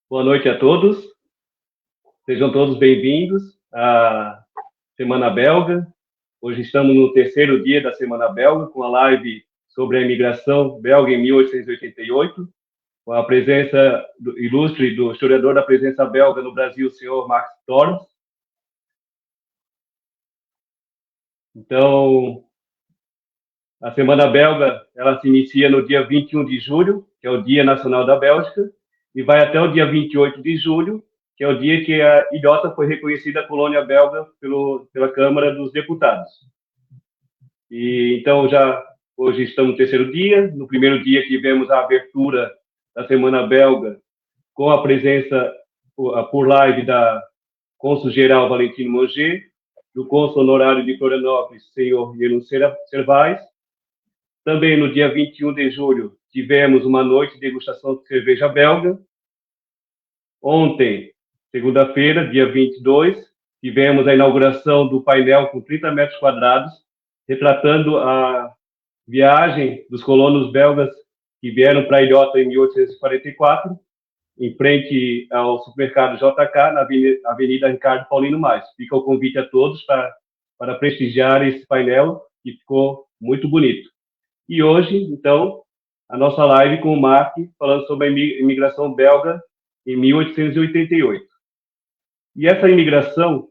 Boa noite a todos. Sejam todos bem-vindos à Semana Belga. Hoje estamos no terceiro dia da Semana Belga, com a live sobre a imigração belga em 1888, com a presença ilustre do historiador da presença belga no Brasil, o senhor Max Torres. Então, a Semana Belga ela se inicia no dia 21 de julho, que é o Dia Nacional da Bélgica, e vai até o dia 28 de julho, que é o dia que a Ilhota foi reconhecida colônia belga pela Câmara dos Deputados. E então hoje estamos no terceiro dia. No primeiro dia tivemos a abertura da Semana Belga com a presença por live da cônsul-geral Valentino Manger, do cônsul honorário de Florianópolis, senhor Yelun Servais. Também no dia 21 de julho tivemos uma noite de degustação de cerveja belga. Ontem, segunda-feira, dia 22, tivemos a inauguração do painel com 30 metros quadrados, retratando a viagem dos colonos belgas que vieram para a Ilhota em 1844, em frente ao supermercado JK, na Avenida Ricardo Paulino Mais. Fica o convite a todos para prestigiar esse painel, que ficou muito bonito. E hoje, então, a nossa live com o Mark, falando sobre a imigração belga em 1888. E essa imigração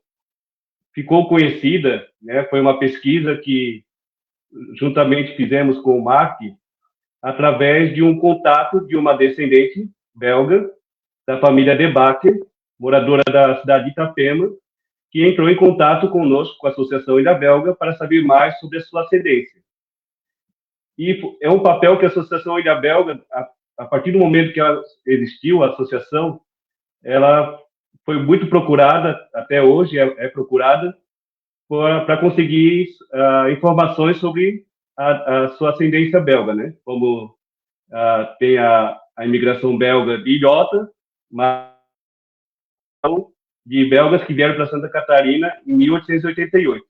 ficou conhecida, né? Foi uma pesquisa que juntamente fizemos com o Mark, através de um contato de uma descendente belga, da família De Backer, moradora da cidade de Itapema, que entrou em contato conosco, com a Associação Ilha Belga, para saber mais sobre a sua ascendência. E é um papel que a Associação Ilha Belga, a partir do momento que ela existiu, a associação, ela foi muito procurada, até hoje é procurada, para conseguir informações sobre a sua ascendência belga, né? Como tem a imigração belga de Ilhota, mas de belgas que vieram para Santa Catarina em 1888.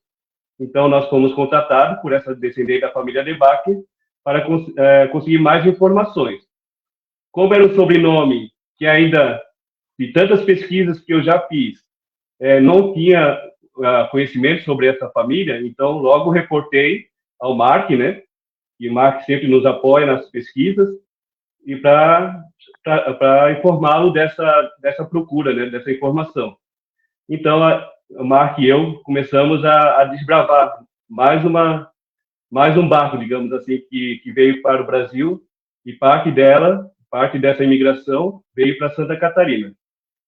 Então, nós fomos contratados por essa descendente da família De Backer para conseguir mais informações. Como era um sobrenome que ainda, de tantas pesquisas que eu já fiz, não tinha conhecimento sobre essa família, então logo reportei ao Mark, né? E o Mark sempre nos apoia nas pesquisas, e para informá-lo dessa procura, né? Dessa informação. Então, o Mark e eu começamos a desbravar mais um barco, digamos assim, que veio para o Brasil, e parte dessa imigração veio para Santa Catarina.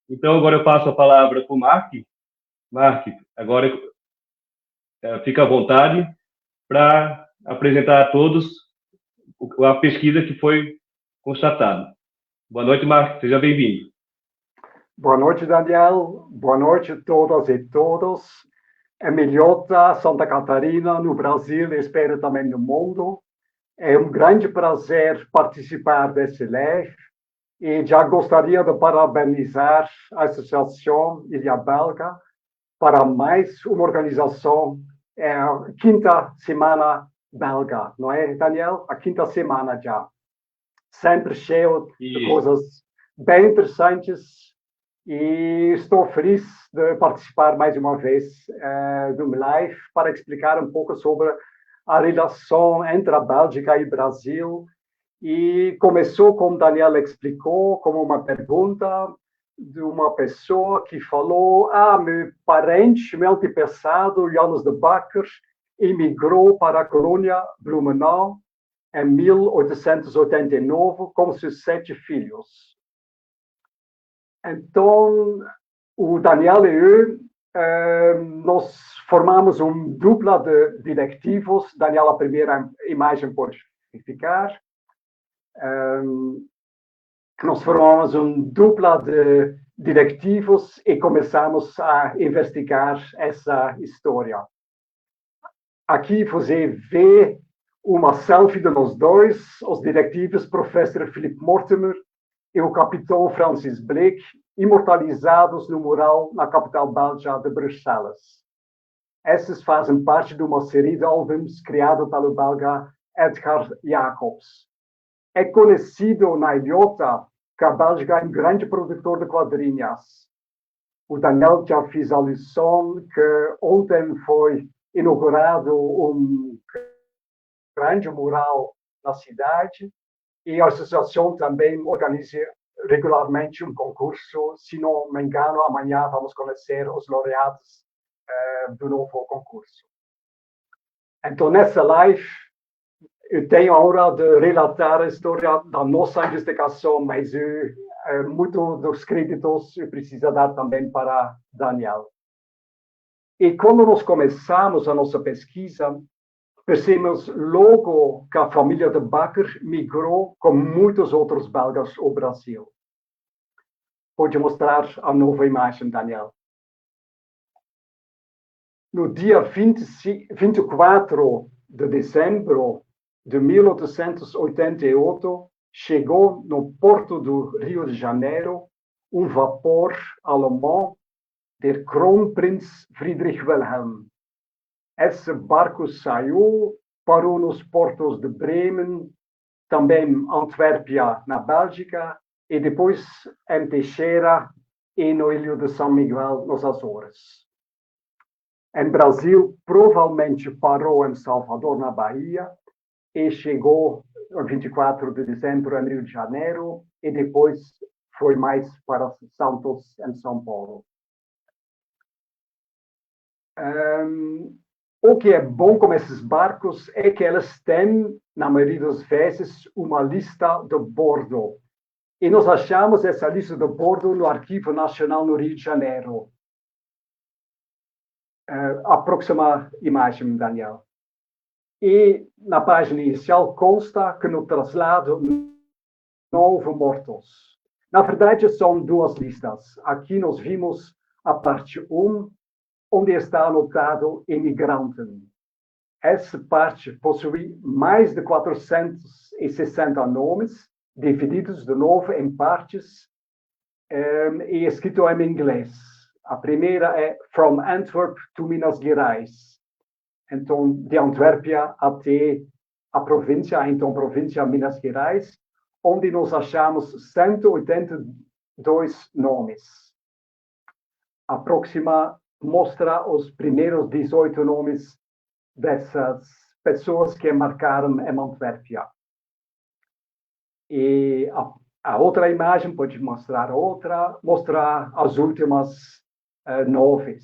Então, agora eu passo a palavra para o Mark. Mark, agora fica à vontade para apresentar a todos a pesquisa que foi constatada. Boa noite, Mark, seja bem-vindo. Boa noite, Daniel. Boa noite a todas e todos. Em Ilhota, Santa Catarina, no Brasil e espero também no mundo. É um grande prazer participar desse live e já gostaria de parabenizar a Associação Ilha Belga para mais uma organização, a quinta semana belga, não é, Daniel? A quinta semana já. Sempre cheio de coisas bem interessantes e estou feliz de participar mais uma vez do live para explicar um pouco sobre a relação entre a Bélgica e o Brasil. E começou, como Daniel explicou, como uma pergunta de uma pessoa que falou: meu parente, meu antepassado, Janus de Backer, emigrou para a colônia Blumenau em 1889 com seus 7 filhos. Então, o Daniel e eu, nós formamos dupla de directivos. Daniel, a primeira imagem pode ficar. Nós formamos dupla de directivos e começamos a investigar essa história. Aqui você vê uma selfie de nós dois, os diretivos professor Philip Mortimer e o capitão Francis Blake, imortalizados no mural na capital belga de Bruxelas. Esses fazem parte de uma série de álbuns criada pelo belga Edgar Jacobs. É conhecido na ilhota que a Bélgica é um grande produtor de quadrinhos. O Daniel já fez a lição que ontem foi inaugurado grande mural na cidade e a associação também organiza regularmente um concurso. Se não me engano, amanhã vamos conhecer os laureados do novo concurso. Então, nessa live, eu tenho a honra de relatar a história da nossa investigação, mas muito dos créditos eu preciso dar também para Daniel. E quando nós começamos a nossa pesquisa, percebemos logo que a família de Bakker migrou com muitos outros belgas ao Brasil. Pode mostrar a nova imagem, Daniel. No dia 24 de dezembro de 1888, chegou no porto do Rio de Janeiro um vapor alemão de Kronprinz Friedrich Wilhelm. Esse barco saiu, parou nos portos de Bremen, também Antuérpia, na Bélgica, e depois em Teixeira e no Ilha de São Miguel, nos Açores. Em Brasil, provavelmente parou em Salvador, na Bahia, e chegou no 24 de dezembro em Rio de Janeiro, e depois foi mais para Santos, em São Paulo. O que é bom com esses barcos é que eles têm, na maioria das vezes, uma lista de bordo. E nós achamos essa lista de bordo no Arquivo Nacional no Rio de Janeiro. A próxima imagem, Daniel. E na página inicial consta que no traslado não houve mortos. Na verdade, são duas listas. Aqui nós vimos a parte 1, onde está anotado imigrante. Essa parte possui mais de 460 nomes, divididos de novo em partes e escrito em inglês. A primeira é From Antwerp to Minas Gerais. Então, de Antuérpia até a província Minas Gerais, onde nós achamos 182 nomes. A próxima mostra os primeiros 18 nomes dessas pessoas que embarcaram em Antuérpia. E a outra imagem pode mostrar as últimas 9.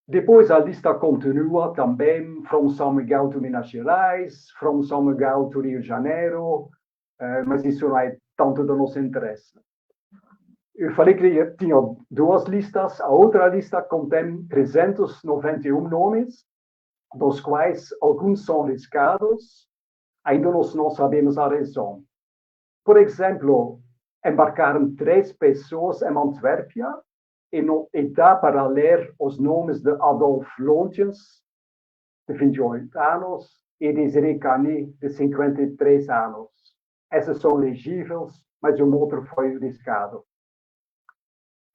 Depois a lista continua também from São Miguel to Minas Gerais, from São Miguel to Rio de Janeiro, mas isso não é tanto do nosso interesse. Eu falei que tinha duas listas. A outra lista contém 391 nomes, dos quais alguns são riscados. Ainda nós não sabemos a razão. Por exemplo, embarcaram 3 pessoas em Antuérpia e dá para ler os nomes de Adolf Lontjens, de 28 anos, e de Desiree Cani, de 53 anos. Esses são legíveis, mas o outro foi riscado.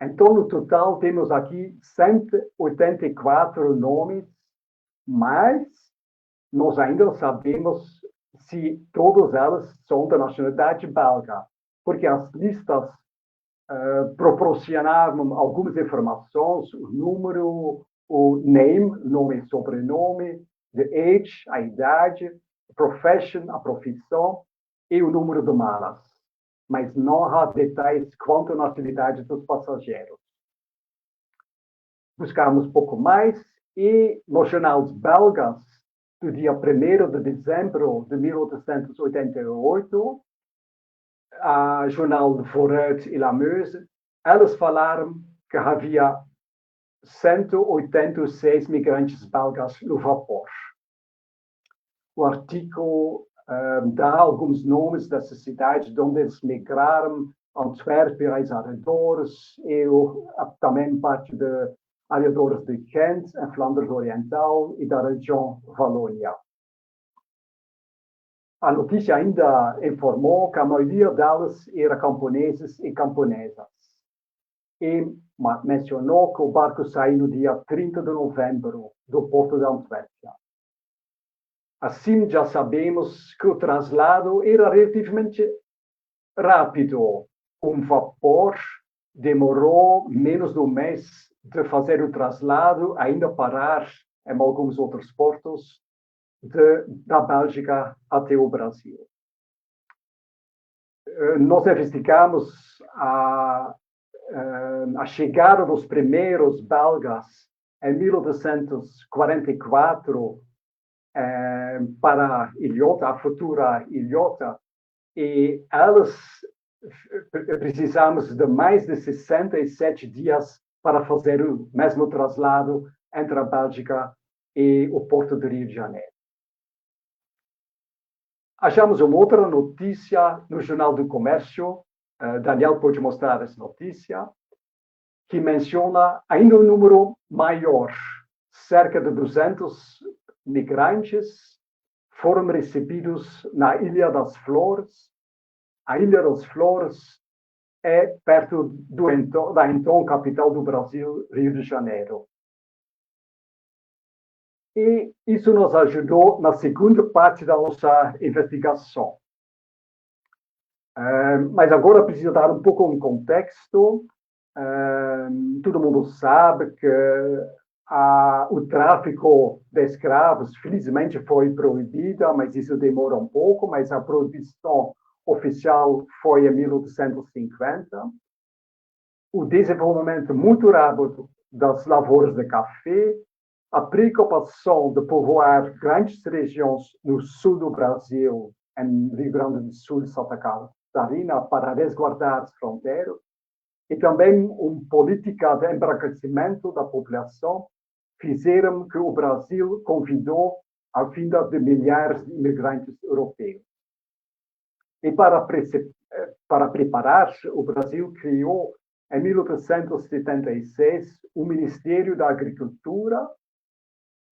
Então, no total, temos aqui 184 nomes, mas nós ainda não sabemos se todas elas são da nacionalidade belga, porque as listas proporcionaram algumas informações, o número, o nome e sobrenome, the age, a idade, profession, a profissão, e o número de malas. Mas não há detalhes quanto à nacionalidade dos passageiros. Buscamos um pouco mais e nos jornais belgas, do dia 1º de dezembro de 1888, a jornal de Vooruit e La Meuse, elas falaram que havia 186 migrantes belgas no vapor. O artigo dá alguns nomes dessas cidades de onde eles migraram, Antuérpia e arredores, e também parte de arredores de Kent, em Flandres Oriental, e da região Valônia. a notícia ainda informou que a maioria delas era camponeses e camponesas. E mencionou que o barco saiu no dia 30 de novembro do porto de Antuérpia. Assim, já sabemos que o traslado era relativamente rápido. Um vapor demorou menos de um mês de fazer o traslado, ainda parar em alguns outros portos da Bélgica até o Brasil. Nós investigamos a chegada dos primeiros belgas em 1844 para a Ilhota, a futura Ilhota, e elas precisamos de mais de 67 dias para fazer o mesmo traslado entre a Bélgica e o porto de Rio de Janeiro. Achamos uma outra notícia no Jornal do Comércio, Daniel pode mostrar essa notícia, que menciona ainda um número maior, cerca de 200 migrantes foram recebidos na Ilha das Flores. A Ilha das Flores é perto da então capital do Brasil, Rio de Janeiro. E isso nos ajudou na segunda parte da nossa investigação. Mas agora preciso dar um pouco um contexto. Todo mundo sabe que o tráfico de escravos, felizmente, foi proibido, mas isso demora um pouco, mas a proibição oficial foi em 1850. O desenvolvimento muito rápido das lavouras de café, a preocupação de povoar grandes regiões no sul do Brasil, em Rio Grande do Sul e Santa Catarina, para resguardar as fronteiras, e também uma política de embranquecimento da população, fizeram que o Brasil convidou a vinda de milhares de imigrantes europeus. E para preparar, o Brasil criou, em 1876, o Ministério da Agricultura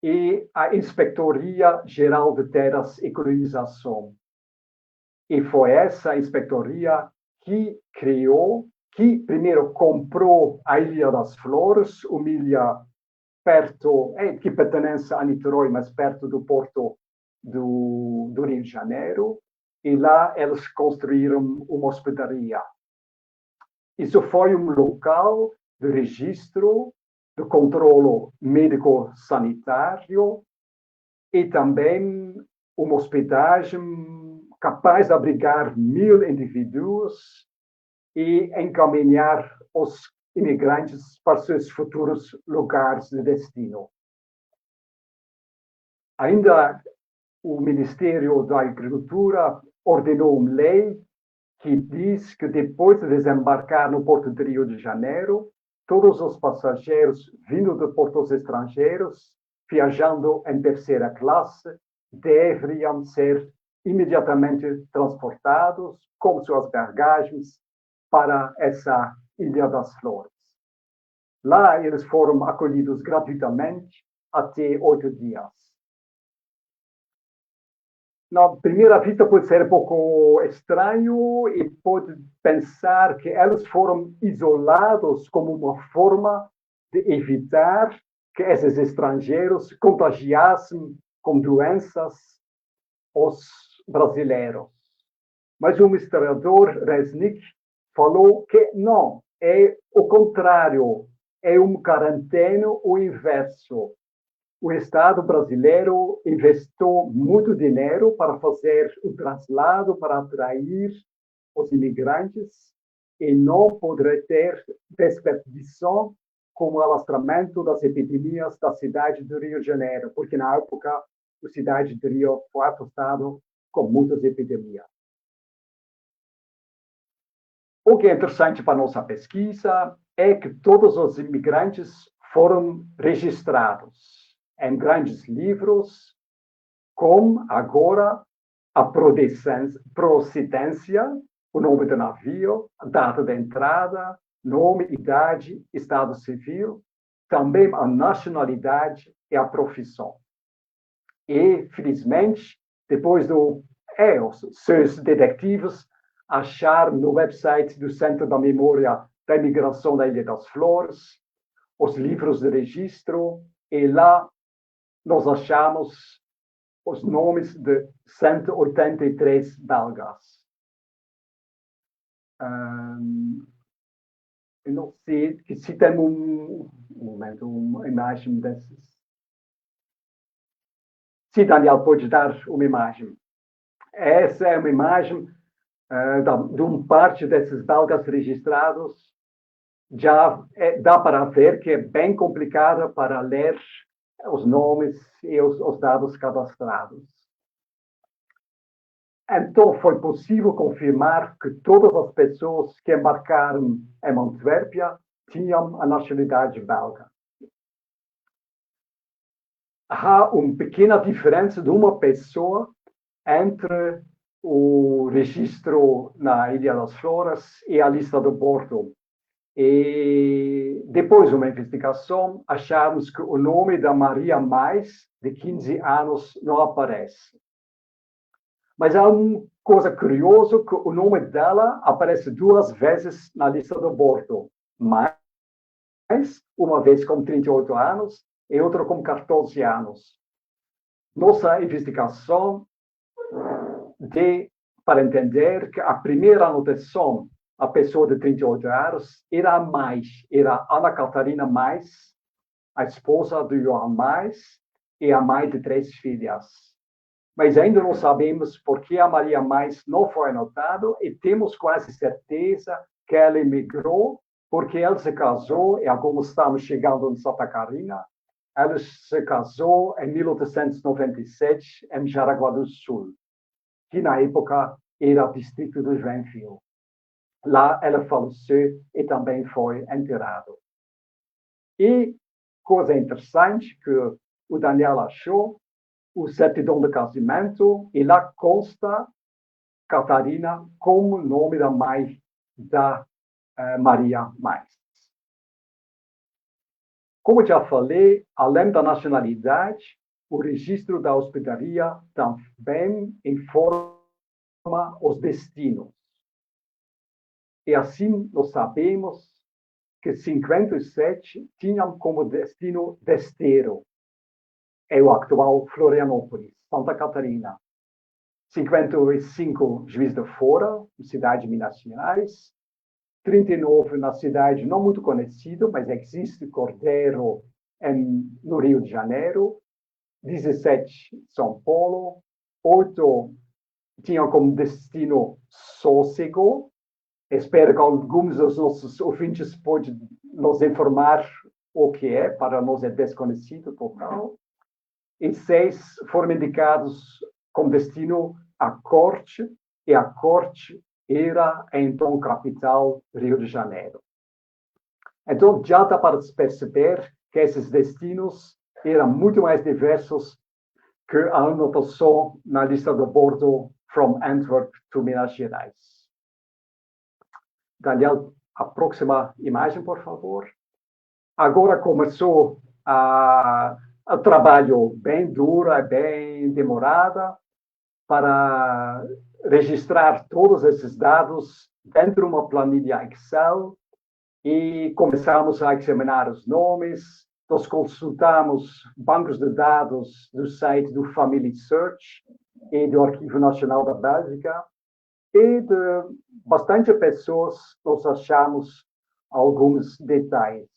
e a Inspetoria Geral de Terras e Colonização. E foi essa inspetoria que criou, que primeiro comprou a Ilha das Flores, uma ilha perto, que pertence a Niterói, mas perto do porto do Rio de Janeiro, e lá eles construíram uma hospedaria. Isso foi um local de registro, de controle médico-sanitário e também uma hospedagem capaz de abrigar 1000 indivíduos e encaminhar os imigrantes para seus futuros lugares de destino. Ainda o Ministério da Agricultura ordenou uma lei que diz que depois de desembarcar no porto de Rio de Janeiro, todos os passageiros vindo de portos estrangeiros, viajando em terceira classe, deveriam ser imediatamente transportados com suas bagagens para essa Ilha das Flores. Lá eles foram acolhidos gratuitamente até 8 dias. Na primeira vista pode ser um pouco estranho e pode pensar que eles foram isolados como uma forma de evitar que esses estrangeiros contagiassem com doenças os brasileiros. Mas o historiador Resnick falou que não, é o contrário, é quarantena o inverso. O Estado brasileiro investiu muito dinheiro para fazer o traslado, para atrair os imigrantes, e não poderia ter desperdição com o alastramento das epidemias da cidade do Rio de Janeiro, porque na época a cidade de Rio foi atestada com muitas epidemias. O que é interessante para a nossa pesquisa é que todos os imigrantes foram registrados em grandes livros, com agora a procedência, o nome do navio, a data de entrada, nome, idade, estado civil, também a nacionalidade e a profissão. E, felizmente, depois do os seus detetives acharam no website do Centro da Memória da Imigração da Ilha das Flores os livros de registro, e lá nós achamos os nomes de 183 belgas. Eu não sei se tem um momento, uma imagem desses. Sim, Daniel, pode dar uma imagem. Essa é uma imagem de uma parte desses belgas registrados. Já dá para ver que é bem complicada para ler os nomes e os dados cadastrados. Então, foi possível confirmar que todas as pessoas que embarcaram em Antuérpia tinham a nacionalidade belga. Há uma pequena diferença de uma pessoa entre o registro na Ilha das Flores e a lista de bordo. E depois de uma investigação, achamos que o nome da Maria Mais, de 15 anos, não aparece. Mas há uma coisa curiosa, que o nome dela aparece 2 vezes na lista de bordo. Mais, uma vez com 38 anos e outra com 14 anos. Nossa investigação para entender que a primeira anotação, a pessoa de 38 anos, era a Mais, era Ana Catarina Mais, a esposa de Johan Mais e a mãe de 3 filhas. Mas ainda não sabemos por que a Maria Mais não foi anotada e temos quase certeza que ela emigrou porque ela se casou, e como estamos chegando em Santa Catarina, ela se casou em 1897 em Jaraguá do Sul, que na época era o distrito de Joinville. Lá ela faleceu e também foi enterrada. E, coisa interessante que o Daniel achou, o certidão de casamento, e lá consta Catarina como nome da mãe da Maria Mais. Como já falei, além da nacionalidade, o registro da hospedaria também informa os destinos. E assim nós sabemos que 57 tinham como destino Desteiro, é o atual Florianópolis, Santa Catarina. 55 Juiz de Fora, cidade de Minas Gerais. 39 na cidade não muito conhecida, mas existe Cordeiro no Rio de Janeiro. 17 São Paulo. 8 tinham como destino Sossego. Espero que alguns dos nossos ouvintes possam nos informar o que é, para nós é desconhecido total. E 6 foram indicados como destino a Corte, e a Corte era, então, capital Rio de Janeiro. Então, já dá para perceber que esses destinos eram muito mais diversos que a anotação na lista de bordo from Antwerp to Minas Gerais. Daniel, a próxima imagem, por favor. Agora começou a trabalho bem duro, bem demorado, para registrar todos esses dados dentro de uma planilha Excel, e começamos a examinar os nomes. Nós consultamos bancos de dados do site do Family Search e do Arquivo Nacional da Bélgica, e de bastante pessoas nós achamos alguns detalhes.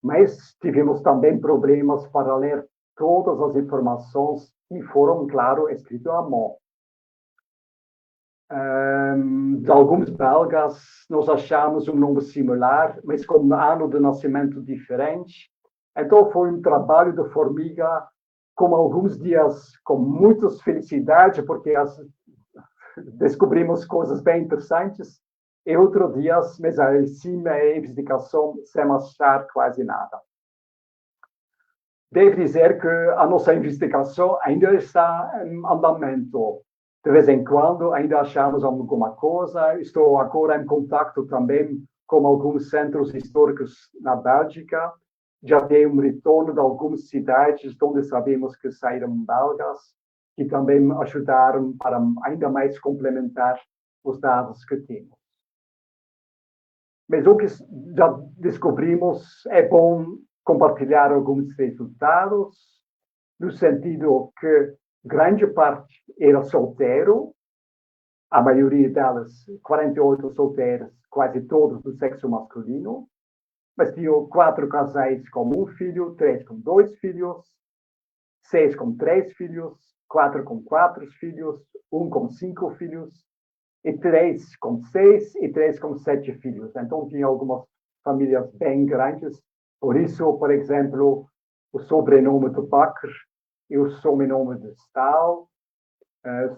Mas tivemos também problemas para ler todas as informações que foram, claro, escritas à mão. De alguns belgas, nós achamos um nome similar, mas com um ano de nascimento diferente. Então, foi um trabalho de formiga, com alguns dias com muitas felicidades, porque descobrimos coisas bem interessantes, e outros dias, mas assim, a investigação sem achar quase nada. Devo dizer que a nossa investigação ainda está em andamento. De vez em quando ainda achamos alguma coisa. Estou agora em contato também com alguns centros históricos na Bélgica. Já dei um retorno de algumas cidades onde sabemos que saíram belgas. que também ajudaram para ainda mais complementar os dados que temos. Mas o que já descobrimos, é bom compartilhar alguns resultados, no sentido que grande parte era solteiro, a maioria delas, 48 solteiras, quase todos do sexo masculino, mas tinham 4 casais com 1 filho, 3 com 2 filhos, 6 com 3 filhos, 4 com 4 filhos, 1 com 5 filhos, e 3 com 6 e 3 com 7 filhos. Então, tinha algumas famílias bem grandes. Por isso, por exemplo, o sobrenome de Bakker e o sobrenome de Stahl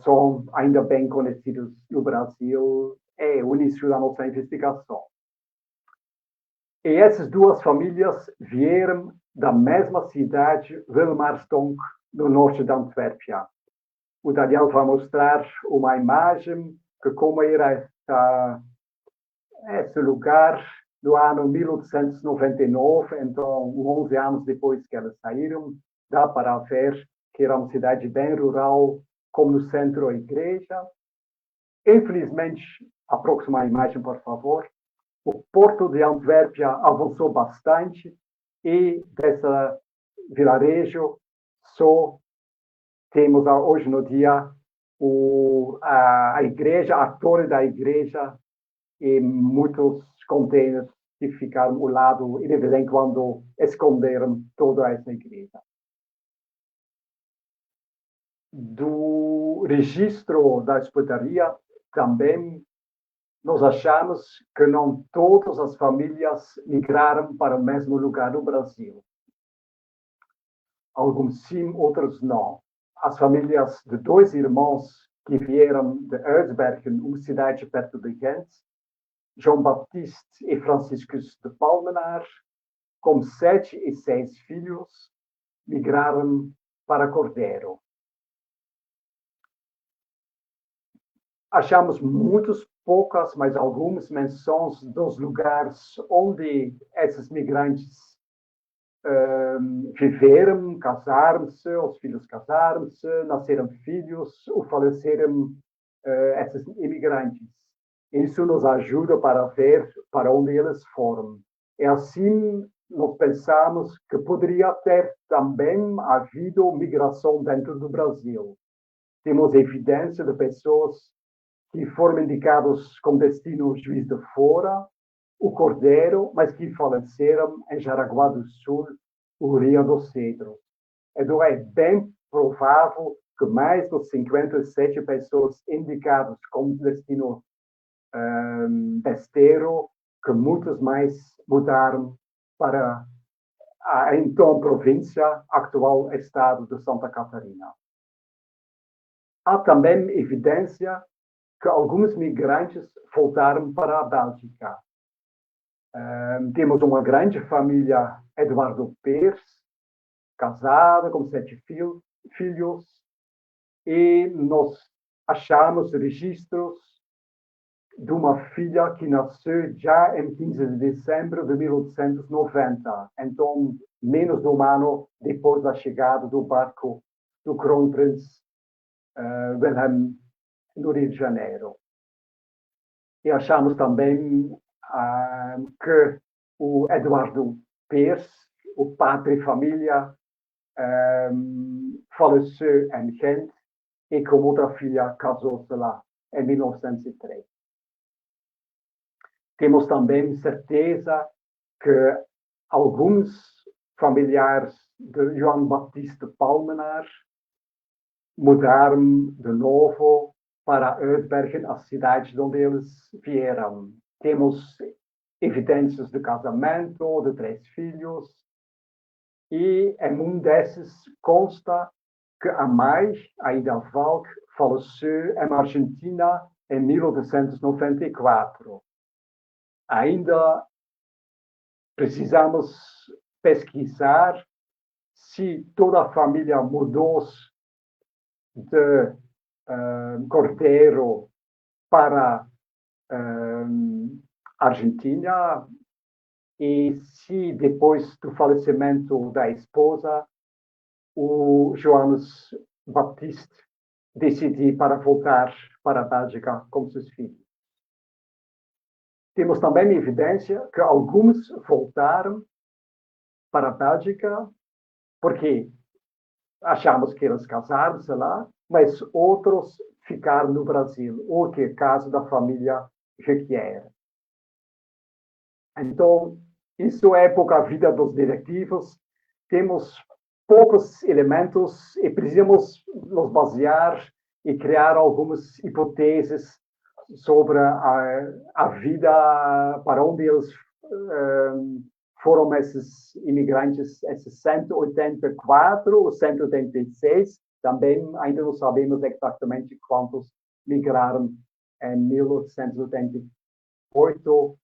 são ainda bem conhecidos no Brasil. É o início da nossa investigação. E essas duas famílias vieram da mesma cidade, Wilmarsdonk, no norte de Antuérpia. O Daniel vai mostrar uma imagem que como era esse lugar no ano 1899, então 11 anos depois que elas saíram, dá para ver que era uma cidade bem rural, como no centro a igreja. Infelizmente, a próxima imagem, por favor. O porto de Antuérpia avançou bastante e desse vilarejo só temos hoje no dia a igreja, a torre da igreja e muitos containers que ficaram ao lado e de vez em quando esconderam toda essa igreja. Do registro da hospedaria também nós achamos que não todas as famílias migraram para o mesmo lugar no Brasil. Alguns sim, outros não. As famílias de 2 irmãos que vieram de Erzbergen, uma cidade perto de Ghent, João Baptiste e Franciscus de Palmenar, com 7 e 6 filhos, migraram para Cordeiro. Achamos muitas poucas, mas algumas menções dos lugares onde esses migrantes viveram, casaram-se, os filhos casaram-se, nasceram filhos ou faleceram esses imigrantes. Isso nos ajuda para ver para onde eles foram. E assim nós pensamos que poderia ter também havido migração dentro do Brasil. Temos evidência de pessoas que foram indicados com destino Juiz de Fora, o Cordeiro, mas que faleceram em Jaraguá do Sul, o Rio do Cedro. Então é bem provável que mais de 57 pessoas indicadas como destino Besteiro, que muitas mais mudaram para a então província, atual estado de Santa Catarina. Há também evidência que alguns migrantes voltaram para a Bélgica. Temos uma grande família Eduardo Pers, casada, com 7 filhos, e nós achamos registros de uma filha que nasceu já em 15 de dezembro de 1890, então menos de um ano depois da chegada do barco do Kronprinz Wilhelm no Rio de Janeiro. E achamos também que o Eduardo Pers, o padre família, faleceu em Ghent e com outra filha casou-se lá em 1903. Temos também certeza que alguns familiares de João Baptiste Palmenar mudaram de novo para Erzbergen, a cidade de onde eles vieram. Temos evidências de casamento, de 3 filhos, e em um desses consta que a mãe, a Ida Valk, faleceu em Argentina em 1894. Ainda precisamos pesquisar se toda a família mudou-se de Cordeiro para Argentina e se depois do falecimento da esposa o Johannes Baptiste decidir para voltar para a Bélgica com seus filhos. Temos também evidência que alguns voltaram para a Bélgica porque achamos que eles casaram-se lá, mas outros ficaram no Brasil, ou que é o caso da família Jequier. Então, isso é pouca vida dos diretivos. Temos poucos elementos e precisamos nos basear e criar algumas hipóteses sobre a vida, para onde eles foram esses imigrantes, esses 184 ou 186, também ainda não sabemos exatamente quantos migraram em 1888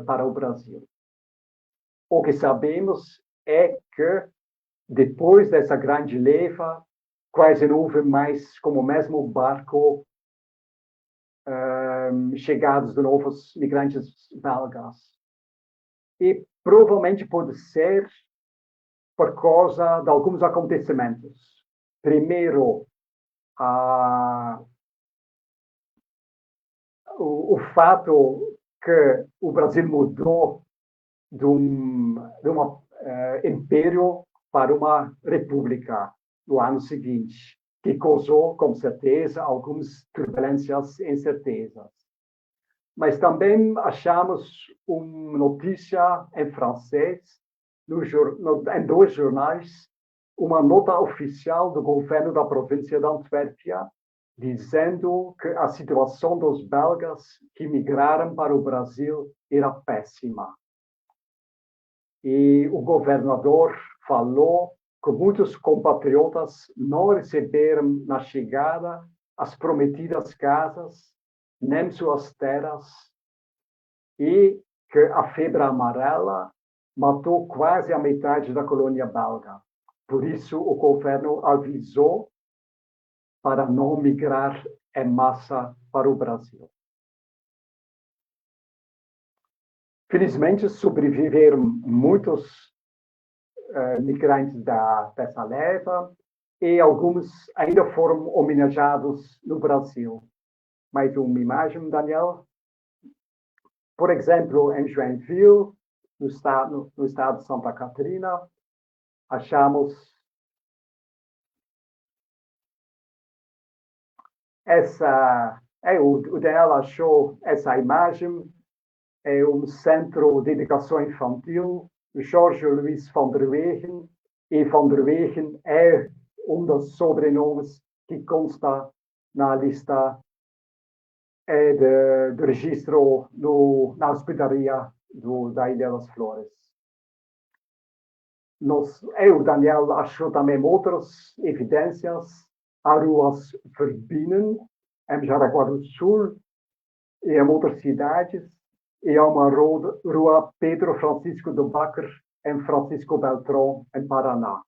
para o Brasil. O que sabemos é que, depois dessa grande leva, quase não houve mais, como o mesmo barco, chegados de novos migrantes belgas. E provavelmente pode ser por causa de alguns acontecimentos. Primeiro, o fato que o Brasil mudou de um império para uma república no ano seguinte, que causou, com certeza, algumas turbulências e incertezas. Mas também achamos uma notícia em francês, em 2 jornais, uma nota oficial do governo da província de Antuérpia, dizendo que a situação dos belgas que migraram para o Brasil era péssima. E o governador falou que muitos compatriotas não receberam na chegada as prometidas casas, nem suas terras, e que a febre amarela matou quase a metade da colônia belga. Por isso, o governo avisou para não migrar em massa para o Brasil. Felizmente, sobreviveram muitos migrantes dessa leva, e alguns ainda foram homenageados no Brasil. Mais uma imagem, Daniel. Por exemplo, em Joinville, no estado de Santa Catarina, achamos o Daniel achou essa imagem, é um centro de educação infantil, Jorge Luís van der Wegen, e van der Wegen é um dos sobrenomes que consta na lista de registro na hospedaria da Ilha das Flores. O Daniel achou também outras evidências, a ruas Verbinnen, em Jaraguá do Sul, e em outras cidades, e há uma rua Pedro Francisco de Backer, em Francisco Beltrão, em Paraná.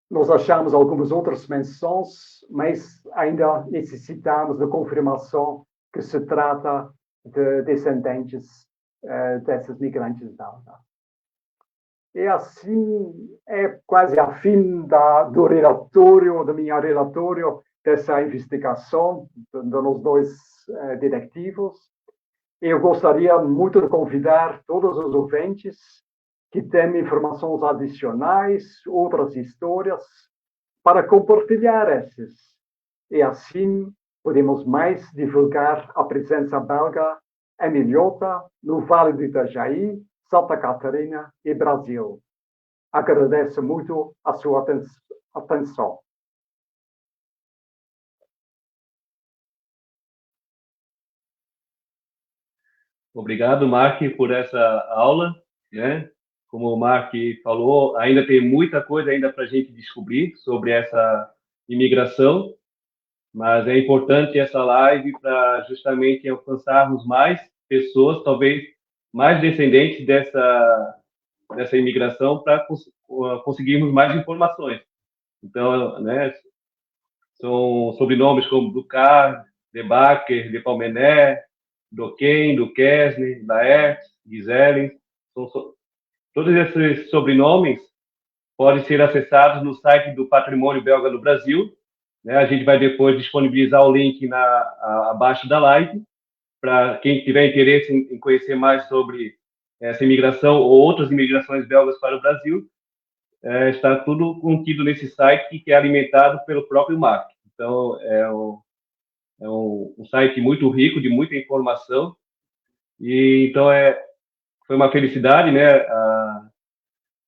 Nós achamos algumas outras menções, mas ainda necessitamos de confirmação que se trata de descendentes desses migrantes belgas. E assim, é quase a fim do minha relatório, dessa investigação dos 2 detectivos. Eu gostaria muito de convidar todos os ouvintes que têm informações adicionais, outras histórias, para compartilhar essas. E assim podemos mais divulgar a presença belga em Ilhota, no Vale do Itajaí, Santa Catarina e Brasil. Agradeço muito a sua atenção. Obrigado, Mark, por essa aula, né? Como o Mark falou, ainda tem muita coisa ainda para a gente descobrir sobre essa imigração, mas é importante essa live para justamente alcançarmos mais pessoas, talvez mais descendentes dessa imigração, para conseguirmos mais informações. Então, né, são sobrenomes como Ducard, De Backer, De Palmené, Doquem, Duquesne, Laertes, Gisele. Todos esses sobrenomes podem ser acessados no site do Patrimônio Belga no Brasil, né? A gente vai depois disponibilizar o link abaixo da live, para quem tiver interesse em conhecer mais sobre essa imigração ou outras imigrações belgas para o Brasil, está tudo contido nesse site que é alimentado pelo próprio Mark. Então, um site muito rico, de muita informação, e então foi uma felicidade, né? A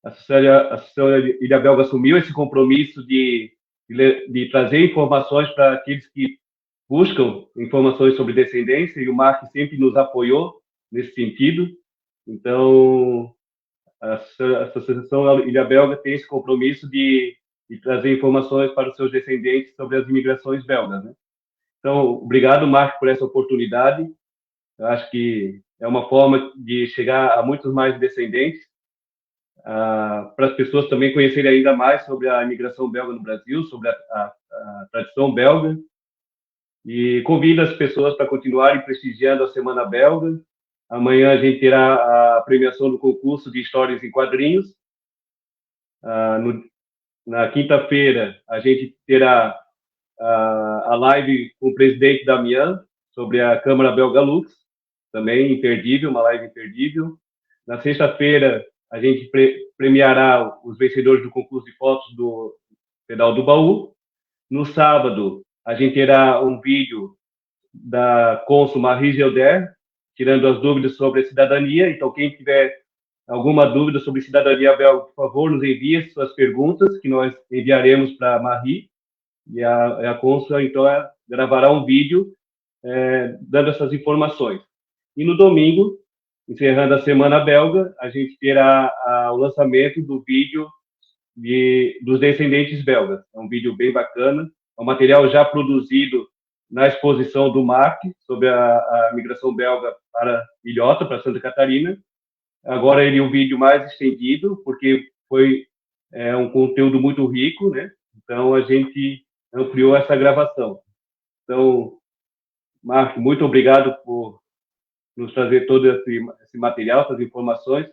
Associação Ilha Belga assumiu esse compromisso de trazer informações para aqueles que buscam informações sobre descendência, e o Mark sempre nos apoiou nesse sentido. Então, a Associação Ilha Belga tem esse compromisso de trazer informações para os seus descendentes sobre as imigrações belgas, né? Então, obrigado, Mark, por essa oportunidade. Eu acho que é uma forma de chegar a muitos mais descendentes, para as pessoas também conhecerem ainda mais sobre a imigração belga no Brasil, sobre a tradição belga. E convido as pessoas para continuarem prestigiando a Semana Belga. Amanhã a gente terá a premiação do concurso de histórias em quadrinhos. Na quinta-feira, a gente terá a live com o presidente Damian sobre a Câmara Belga Lux, também imperdível, uma live imperdível. Na sexta-feira, a gente premiará os vencedores do concurso de fotos do Pedal do Baú. No sábado, a gente terá um vídeo da cônsul Marie Gelder, tirando as dúvidas sobre a cidadania. Então, quem tiver alguma dúvida sobre cidadania belga, por favor, nos envie suas perguntas, que nós enviaremos para a Marie, e a cônsul, então, gravará um vídeo dando essas informações. E no domingo, encerrando a Semana Belga, a gente terá o lançamento do vídeo dos descendentes belgas. É um vídeo bem bacana, é um material já produzido na exposição do Mark sobre a migração belga para Ilhota, para Santa Catarina. Agora ele é um vídeo mais estendido, porque foi um conteúdo muito rico, né? Então a gente ampliou essa gravação. Então, Mark, muito obrigado por nos trazer todo esse material, essas informações.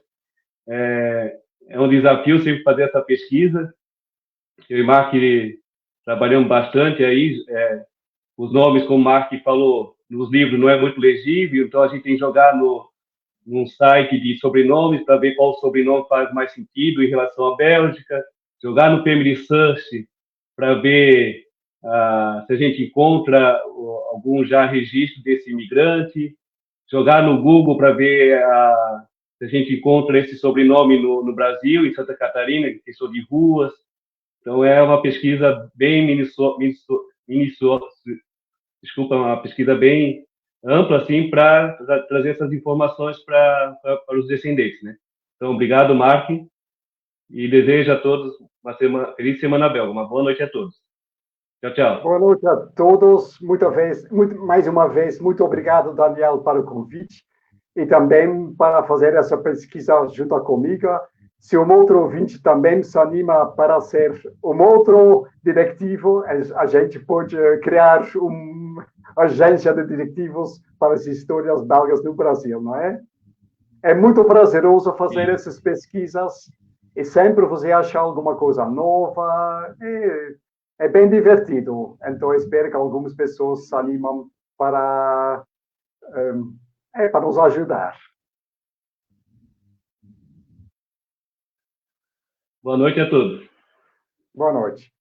É um desafio sempre fazer essa pesquisa. Eu e Mark trabalhamos bastante aí. Os nomes, como o Mark falou, nos livros não é muito legível, então a gente tem que jogar num site de sobrenomes para ver qual sobrenome faz mais sentido em relação à Bélgica, jogar no Family Search para ver se a gente encontra algum já registro desse imigrante, jogar no Google para ver se a gente encontra esse sobrenome no Brasil, em Santa Catarina, questão de ruas. Então, é uma pesquisa bem uma pesquisa bem ampla, assim, para trazer essas informações para os descendentes, né? Então, obrigado, Mark, e desejo a todos uma feliz Semana Belga. Uma boa noite a todos. Tchau, tchau. Boa noite a todos. Mais uma vez, muito obrigado, Daniel, para o convite e também para fazer essa pesquisa junto comigo. Se um outro ouvinte também se anima para ser um outro diretivo, a gente pode criar uma agência de diretivos para as histórias belgas no Brasil, não é? É muito prazeroso fazer essas pesquisas e sempre você acha alguma coisa nova. É bem divertido. Então, espero que algumas pessoas se animam para nos ajudar. Boa noite a todos. Boa noite.